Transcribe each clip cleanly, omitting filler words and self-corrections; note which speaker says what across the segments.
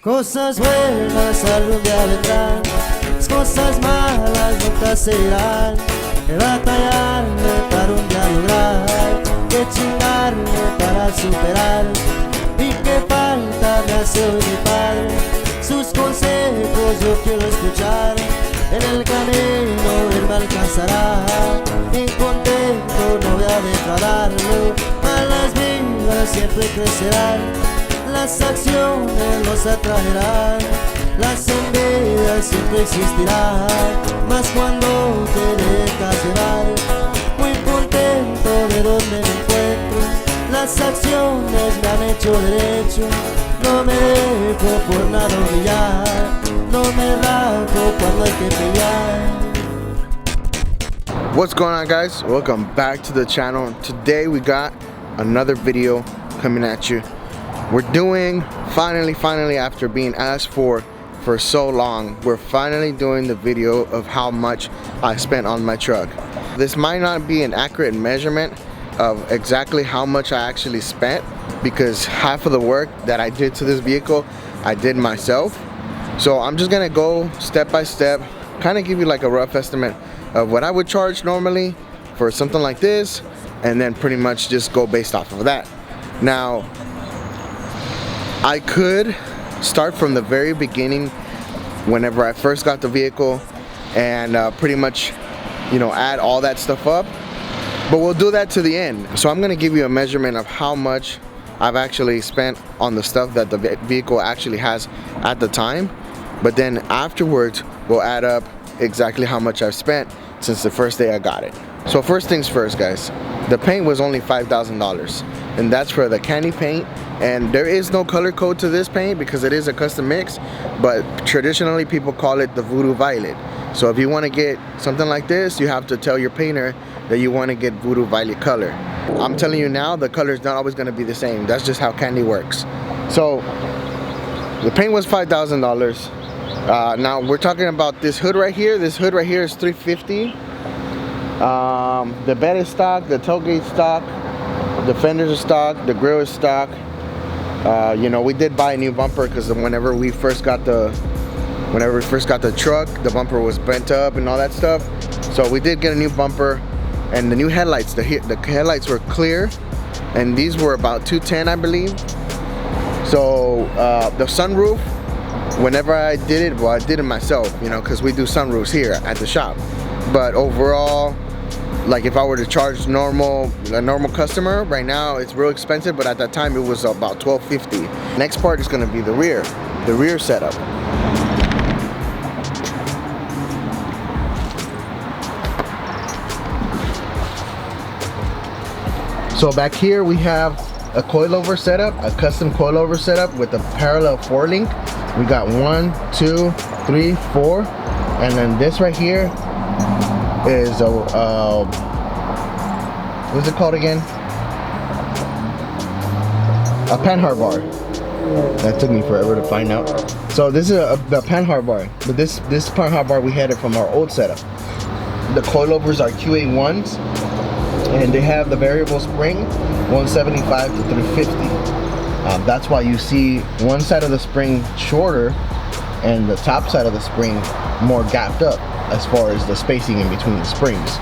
Speaker 1: Cosas buenas algún día vendrán, las cosas malas nunca se irán. Que batallarle para un día lograr, que chingarle para superar. Y que falta me hace hoy mi padre, sus consejos yo quiero escuchar. En el camino él me alcanzará, incontento no voy a defraudarlo. A las vidas siempre crecerán, las acciones los atraerán, las envidias siempre existirán. Mas cuando te dejas llevar, muy contento de donde me encuentro, las acciones me han hecho derecho. No me dejo por nada brillar, no me rajo cuando hay que pelear.
Speaker 2: What's going on, guys? Welcome back to the channel. Today we got another video coming at you. We're doing, finally after being asked for so long, we're finally doing the video of how much I spent on my truck. This might not be an accurate measurement of exactly how much I actually spent, because half of the work that I did to this vehicle I did myself. So I'm just gonna go step by step, kind of give you like a rough estimate of what I would charge normally for something like this, and then pretty much just go based off of that. Now, I could start from the very beginning whenever I first got the vehicle and pretty much, you know, add all that stuff up, but we'll do that to the end. So I'm gonna give you a measurement of how much I've actually spent on the stuff that the vehicle actually has at the time, but then afterwards we'll add up exactly how much I've spent since the first day I got it. So first things first, guys, the paint was only $5,000, and that's for the candy paint. And there is no color code to this paint because it is a custom mix, but traditionally people call it the Voodoo Violet. So if you want to get something like this, you have to tell your painter that you want to get Voodoo Violet color. I'm telling you now, the color is not always going to be the same. That's just how candy works. So the paint was $5,000. Now we're talking about this hood right here. This hood right here is $350. The bed is stock, the tailgate stock, the fenders are stock, the grill is stock. You know, we did buy a new bumper because whenever we first got the truck, the bumper was bent up and all that stuff. So we did get a new bumper, and the new headlights. The headlights were clear, and these were about $210, I believe. So the sunroof, whenever I did it, well, I did it myself, you know, because we do sunroofs here at the shop. But overall, like if I were to charge a normal customer right now, it's real expensive, but at that time it was about $12.50. Next part is going to be the rear setup. So back here we have a coilover setup, a custom coilover setup with a parallel 4-link. We got 1, 2, 3, 4, and then this right here is a what's it called again? A Panhard Bar. That took me forever to find out. So this is the Panhard Bar, but this Panhard Bar we had it from our old setup. The coilovers are QA1s, and they have the variable spring 175 to 350. That's why you see one side of the spring shorter and the top side of the spring more gapped up as far as the spacing in between the springs.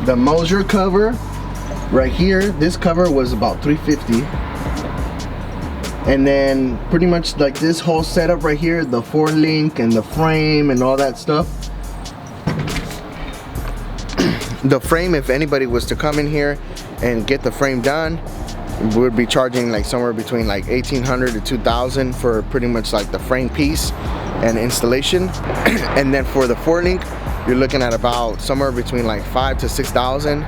Speaker 2: The Moser cover right here, this cover was about $350. And then pretty much like this whole setup right here, the 4-link and the frame and all that stuff. The frame, if anybody was to come in here and get the frame done, we would be charging like somewhere between like $1,800 to $2,000 for pretty much like the frame piece and installation. And then for the 4-link, you're looking at about somewhere between like $5,000 to $6,000.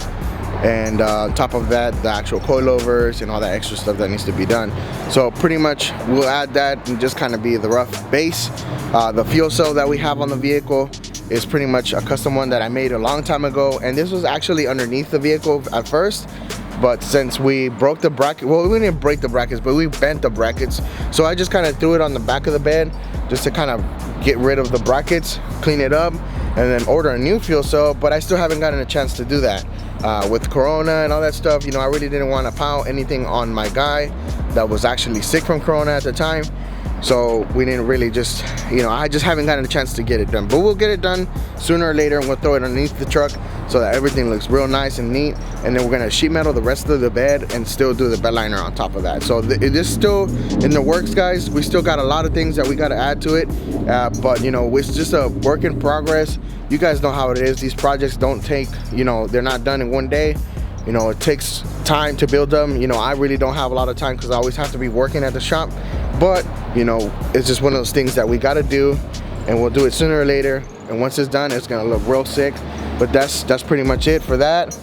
Speaker 2: And on top of that, the actual coilovers and all that extra stuff that needs to be done. So pretty much we'll add that and just kind of be the rough base. The fuel cell that we have on the vehicle is pretty much a custom one that I made a long time ago, and this was actually underneath the vehicle at first, but since we broke the bracket, well, we didn't break the brackets, but we bent the brackets, so I just kind of threw it on the back of the bed just to kind of get rid of the brackets, clean it up, and then order a new fuel cell, but I still haven't gotten a chance to do that. With Corona and all that stuff, you know, I really didn't want to pound anything on my guy that was actually sick from Corona at the time. So we didn't really just, you know, I just haven't gotten a chance to get it done. But we'll get it done sooner or later, and we'll throw it underneath the truck so that everything looks real nice and neat. And then we're gonna sheet metal the rest of the bed and still do the bed liner on top of that. So it is still in the works, guys. We still got a lot of things that we gotta add to it. But you know, it's just a work in progress. You guys know how it is. These projects don't take, you know, they're not done in one day. You know, it takes time to build them. You know, I really don't have a lot of time because I always have to be working at the shop. But, you know, it's just one of those things that we got to do, and we'll do it sooner or later. And once it's done, it's going to look real sick. But that's pretty much it for that.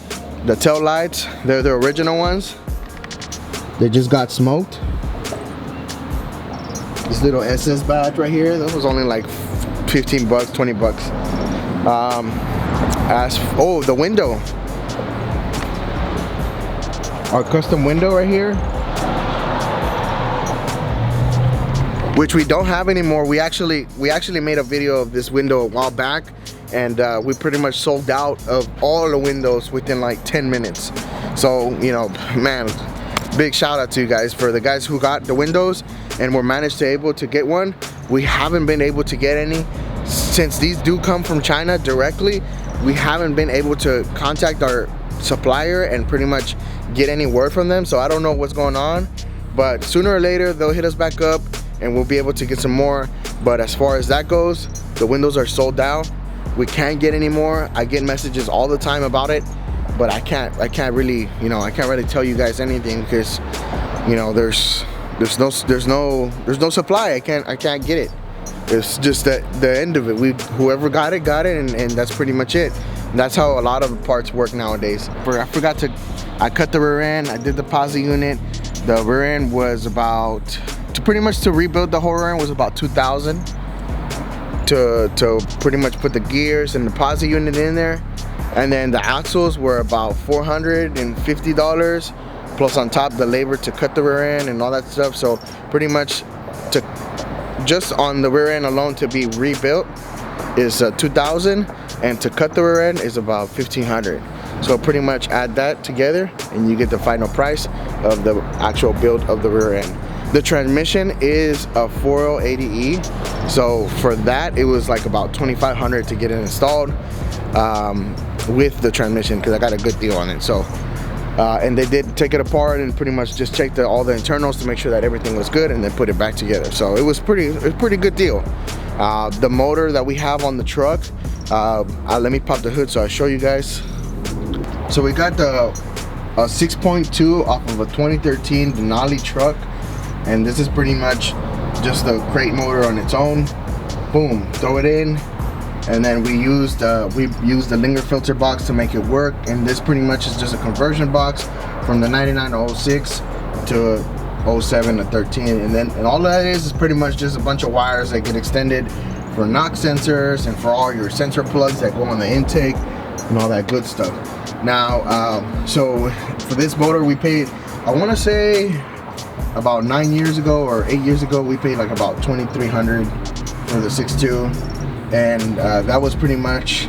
Speaker 2: The tail lights, they're the original ones. They just got smoked. This little SS badge right here, that was only like 15 bucks, 20 bucks. Oh, the window. Our custom window right here, which we don't have anymore. We actually made a video of this window a while back, and we pretty much sold out of all the windows within like 10 minutes. So, you know, man, big shout out to you guys. For the guys who got the windows and were managed to able to get one, we haven't been able to get any. Since these do come from China directly, we haven't been able to contact our supplier and pretty much get any word from them. So I don't know what's going on, but sooner or later they'll hit us back up and we'll be able to get some more. But as far as that goes, the windows are sold out. We can't get any more. I get messages all the time about it, but I can't really, you know, I can't really tell you guys anything because, you know, there's no supply. I can't get it. It's just that the end of it. Whoever got it, and that's pretty much it. And that's how a lot of parts work nowadays. I cut the rear end. I did the posi unit. The rear end was about, to rebuild the whole rear end was about $2,000 to pretty much put the gears and the posi unit in there. And then the axles were about $450, plus on top the labor to cut the rear end and all that stuff. So pretty much just on the rear end alone to be rebuilt is $2,000, and to cut the rear end is about $1,500. So pretty much add that together and you get the final price of the actual build of the rear end. The transmission is a 480E, so for that it was like about $2,500 to get it installed with the transmission, because I got a good deal on it. So and they did take it apart and pretty much just check all the internals to make sure that everything was good, and then put it back together. So it was a pretty good deal. The motor that we have on the truck, let me pop the hood so I show you guys. So we got the 6.2 off of a 2013 Denali truck, and this is pretty much just the crate motor on its own. Boom, throw it in, and then we used the Linger filter box to make it work. And this pretty much is just a conversion box from the 99 to 06 to 07 to 13, and all that is pretty much just a bunch of wires that get extended for knock sensors and for all your sensor plugs that go on the intake and all that good stuff. Now, so for this motor we paid, I want to say about 9 years ago or 8 years ago, we paid like about $2,300 for the 6.2, and that was pretty much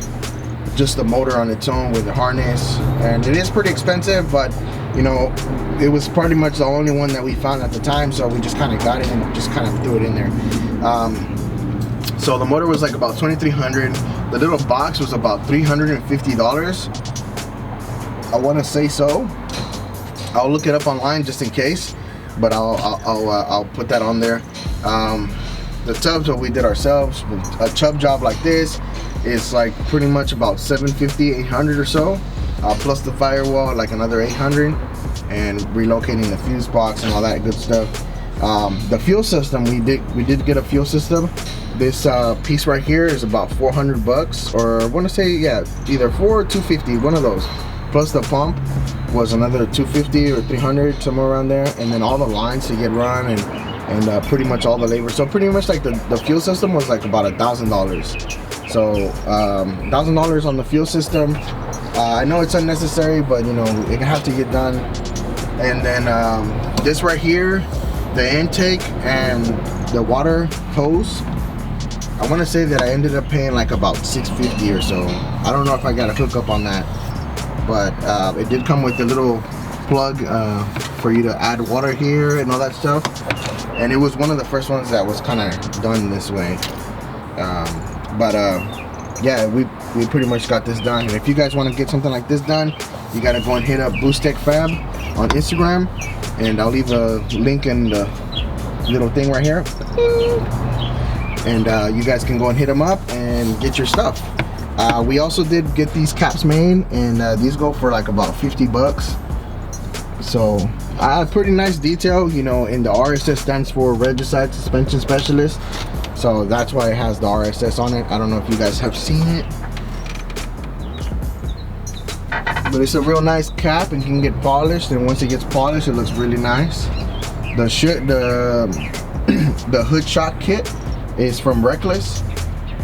Speaker 2: just the motor on its own with the harness. And it is pretty expensive, but you know, it was pretty much the only one that we found at the time, so we just kind of got it and just kind of threw it in there. So the motor was like about $2,300. The little box was about $350. I want to say so. I'll look it up online just in case, but I'll put that on there. The tubs that we did ourselves, a tub job like this is like pretty much about $750, $800 or so, plus the firewall like another $800, and relocating the fuse box and all that good stuff. The fuel system, we did get a fuel system. This piece right here is about 400 bucks, or I want to say, yeah, either 4 or 250, one of those. Plus the pump was another 250 or 300, somewhere around there, and then all the lines to get run and pretty much all the labor. So pretty much like the fuel system was like about $1,000. So $1,000 on the fuel system. I know it's unnecessary, but you know, it have to get done. And then this right here, the intake and the water hose, I want to say that I ended up paying like about $650 or so. I don't know if I got a hookup on that, but it did come with a little plug for you to add water here and all that stuff. And it was one of the first ones that was kind of done this way. Yeah, we pretty much got this done. And if you guys want to get something like this done, you got to go and hit up Boostek Fab on Instagram, and I'll leave a link in the little thing right here. And you guys can go and hit them up and get your stuff. We also did get these caps made, and these go for like about 50 bucks. So pretty nice detail, you know. And the RSS stands for Regicide Suspension Specialist, so that's why it has the RSS on it. I don't know if you guys have seen it, but it's a real nice cap and can get polished, and once it gets polished it looks really nice. The hood shock kit is from Reckless,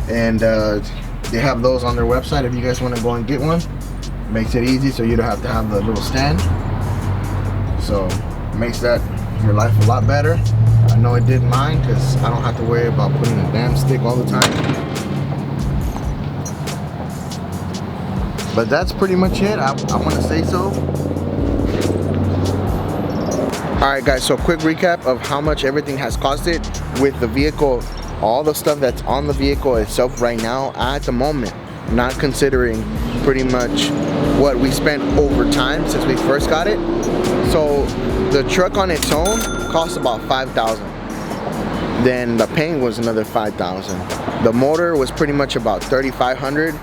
Speaker 2: and they have those on their website if you guys want to go and get one. Makes it easy so you don't have to have the little stand, so makes that your life a lot better. I know it did mine, because I don't have to worry about putting a damn stick all the time. But that's pretty much it. I want to say so. Alright guys, so quick recap of how much everything has costed with the vehicle. All the stuff that's on the vehicle itself right now at the moment, not considering pretty much what we spent over time since we first got it. So the truck on its own cost about $5,000. Then the paint was another $5,000. The motor was pretty much about $3,500.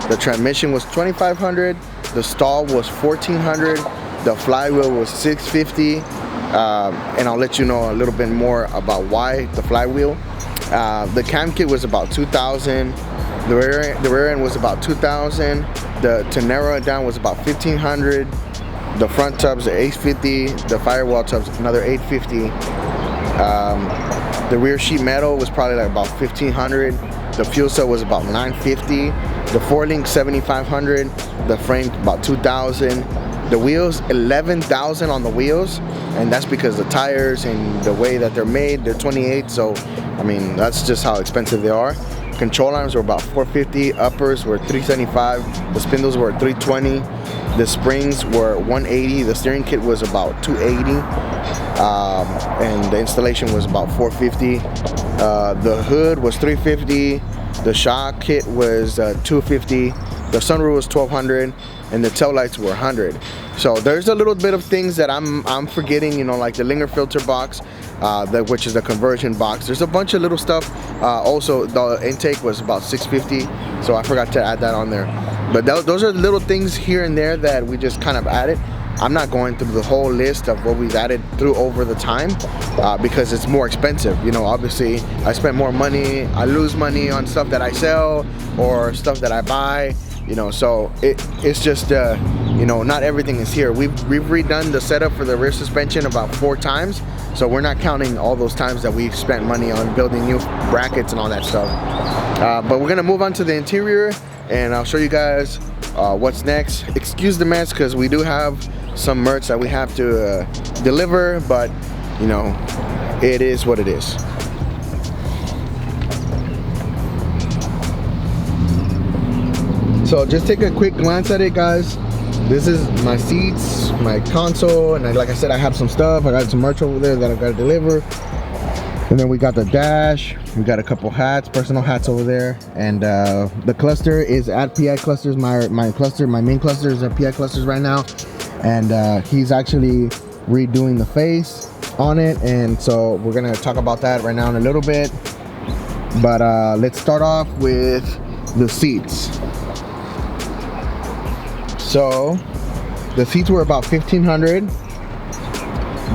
Speaker 2: The transmission was $2,500. The stall was $1,400. The flywheel was $650. And I'll let you know a little bit more about why the flywheel. The cam kit was about $2,000. The rear end was about $2,000. To narrow it down was about $1,500. The front tubs are $850. The firewall tubs another $850. The rear sheet metal was probably like about $1,500. The fuel cell was about $950. The 4-link $7,500. The frame about $2,000. The wheels, $11,000 on the wheels, and that's because the tires and the way that they're made, they're 28, so I mean that's just how expensive they are. Control arms were about $450. Uppers were $375. The spindles were $320. The springs were $180. The steering kit was about $280. And the installation was about $450. The hood was $350. The shock kit was $250. The sunroof was $1,200, and the tail lights were $100. So there's a little bit of things that I'm forgetting, you know, like the Linger filter box, which is the conversion box. There's a bunch of little stuff. Also, the intake was about $650, so I forgot to add that on there. But those are little things here and there that we just kind of added. I'm not going through the whole list of what we've added through over the time because it's more expensive. You know, obviously I spend more money, I lose money on stuff that I sell or stuff that I buy. You know, so it's just you know, not everything is here. We've redone the setup for the rear suspension about 4 times, so we're not counting all those times that we've spent money on building new brackets and all that stuff. But we're gonna move on to the interior, and I'll show you guys what's next. Excuse the mess, because we do have some merch that we have to deliver, but you know, it is what it is. So just take a quick glance at it, guys. This is my seats, my console, and like I said, I have some stuff. I got some merch over there that I gotta deliver. And then we got the dash. We got a couple hats, personal hats over there. And the cluster is at PI Clusters. My main cluster is at PI Clusters right now. And he's actually redoing the face on it. And so we're gonna talk about that right now in a little bit. But let's start off with the seats. So the seats were about $1,500.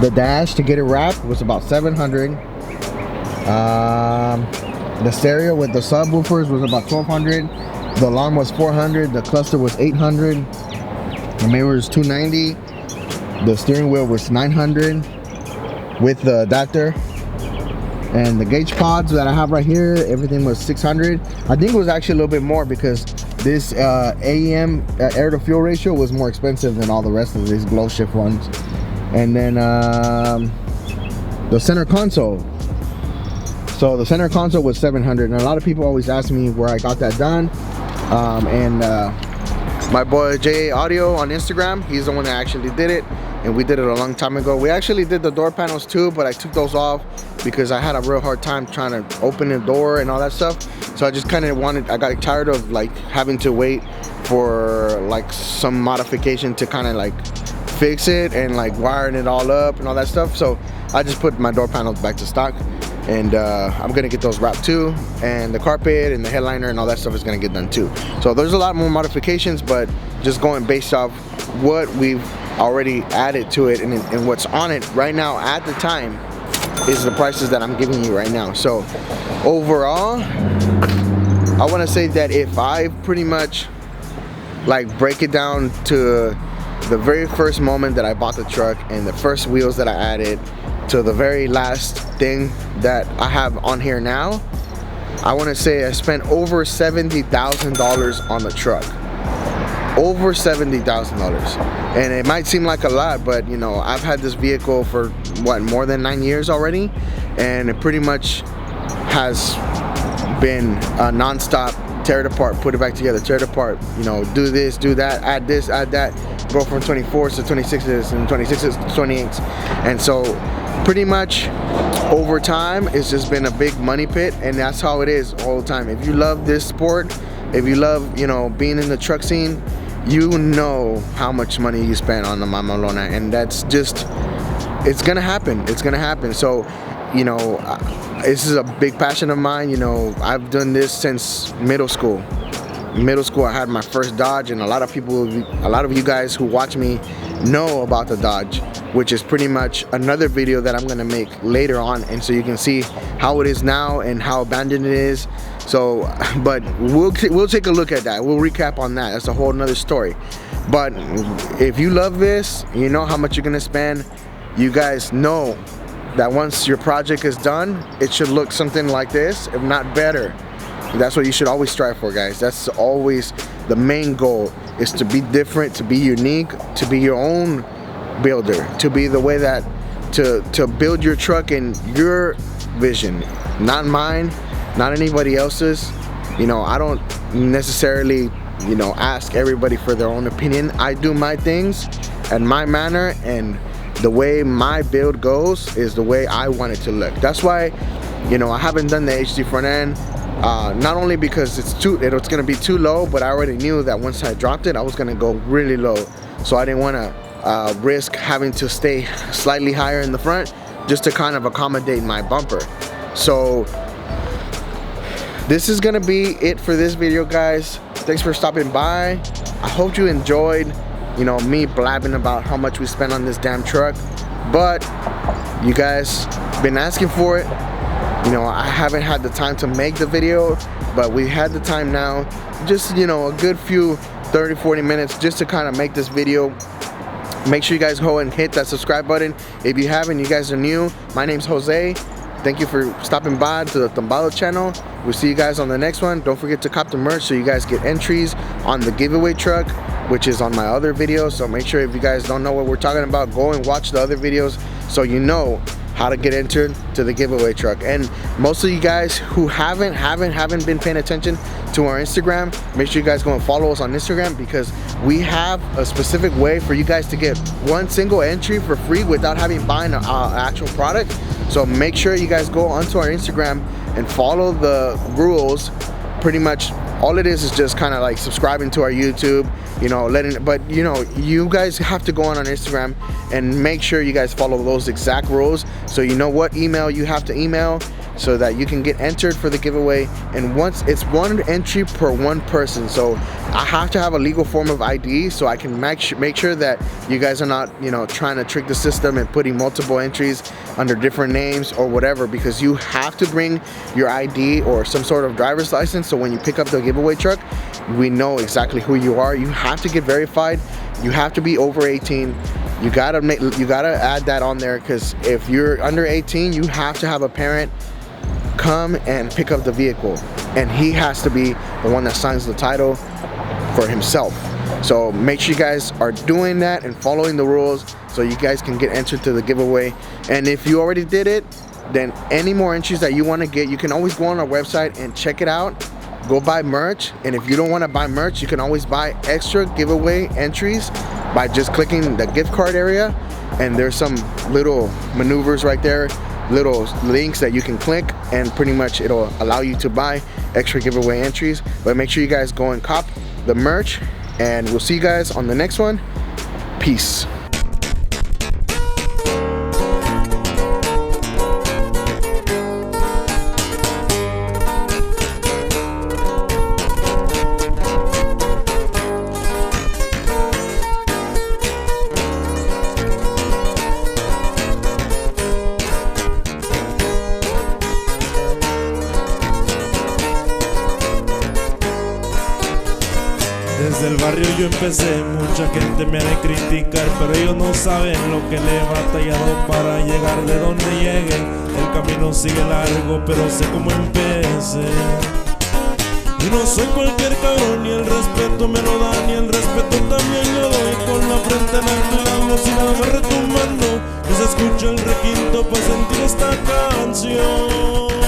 Speaker 2: The dash to get it wrapped was about $700. The stereo with the subwoofers was about $1,200. The alarm was $400. The cluster was $800. The mirror was $290. The steering wheel was $900 with the adapter. And the gauge pods that I have right here, everything was $600. I think it was actually a little bit more because this AEM air to fuel ratio was more expensive than all the rest of these glow shift ones. And then the center console. So the center console was $700, and a lot of people always ask me where I got that done. My boy J Audio on Instagram, he's the one that actually did it, and we did it a long time ago. We actually did the door panels too, but I took those off because I had a real hard time trying to open the door and all that stuff. So I just kind of I got tired of like having to wait for like some modification to kind of like fix it and like wiring it all up and all that stuff. So I just put my door panels back to stock, and I'm gonna get those wrapped too, and the carpet and the headliner and all that stuff is gonna get done too. So there's a lot more modifications, but just going based off what we've already added to it and what's on it right now at the time is the prices that I'm giving you right now. So overall, I want to say that if I pretty much like break it down to the very first moment that I bought the truck and the first wheels that I added to the very last thing that I have on here now, I want to say I spent over $70,000 on the truck. Over $70,000. And it might seem like a lot, but you know, I've had this vehicle for what, more than 9 years already, and it pretty much has been a non-stop tear it apart, put it back together, tear it apart, you know, do this, do that, add this, add that, go from 24s to 26s and 26s to 28s. And so pretty much over time it's just been a big money pit, and that's how it is all the time. If you love this sport, if you love, you know, being in the truck scene, you know how much money you spend on the Mamalona, and that's just, it's gonna happen. It's gonna happen. So, you know, this is a big passion of mine. You know, I've done this since middle school. Middle school, I had my first Dodge, and a lot of you guys who watch me know about the Dodge, which is pretty much another video that I'm gonna make later on, and so you can see how it is now and how abandoned it is. So, but we'll take a look at that. We'll recap on that. That's a whole nother story. But if you love this, you know how much you're gonna spend. You guys know that once your project is done, it should look something like this, if not better. That's what you should always strive for, guys. That's always the main goal, is to be different, to be unique, to be your own builder, to be the way that to build your truck in your vision, not mine, not anybody else's. You know, I don't necessarily, you know, ask everybody for their own opinion. I do my things and my manner, and the way my build goes is the way I want it to look. That's why, you know, I haven't done the HD front end. Not only because it's gonna be too low, but I already knew that once I dropped it, I was gonna go really low. So I didn't wanna risk having to stay slightly higher in the front just to kind of accommodate my bumper. So this is gonna be it for this video, guys. Thanks for stopping by. I hope you enjoyed, you know, me blabbing about how much we spent on this damn truck, but you guys been asking for it. You know, I haven't had the time to make the video, but we had the time now, just, you know, a good few 30-40 minutes just to kind of make this video. Make sure you guys go and hit that subscribe button if you haven't. You guys are new. My name's Jose. Thank you for stopping by to the Untitled channel. We'll see you guys on the next one. Don't forget to cop the merch so you guys get entries on the giveaway truck, which is on my other videos. So make sure, if you guys don't know what we're talking about, go and watch the other videos so you know how to get entered to the giveaway truck. And most of you guys who haven't been paying attention to our Instagram, make sure you guys go and follow us on Instagram, because we have a specific way for you guys to get one single entry for free without having buying an actual product. So make sure you guys go onto our Instagram and follow the rules. Pretty much all it is just kind of like subscribing to our YouTube, you know, but you know, you guys have to go on Instagram and make sure you guys follow those exact rules, so you know what email you have to email so that you can get entered for the giveaway. And once it's one entry per one person, so I have to have a legal form of ID so I can make sure that you guys are not, you know, trying to trick the system and putting multiple entries under different names or whatever, because you have to bring your ID or some sort of driver's license, so when you pick up the giveaway truck, we know exactly who you are. You have to get verified. You have to be over 18. You gotta add that on there, because if you're under 18, you have to have a parent come and pick up the vehicle, and he has to be the one that signs the title for himself. So make sure you guys are doing that and following the rules so you guys can get entered to the giveaway. And if you already did it, then any more entries that you want to get, you can always go on our website and check it out. Go buy merch, and if you don't want to buy merch, you can always buy extra giveaway entries by just clicking the gift card area, and there's some little maneuvers right there, little links that you can click, and pretty much it'll allow you to buy extra giveaway entries. But make sure you guys go and cop the merch, and we'll see you guys on the next one. Peace.
Speaker 3: Desde el barrio yo empecé, mucha gente me ha de criticar, pero ellos no saben lo que le he batallado para llegar de donde llegue. El camino sigue largo, pero sé cómo empecé. Yo no soy cualquier cabrón, ni el respeto me lo dan, ni el respeto también lo doy. Con la frente en alto y la bocina me retumbando, que se escucha el requinto para sentir esta canción.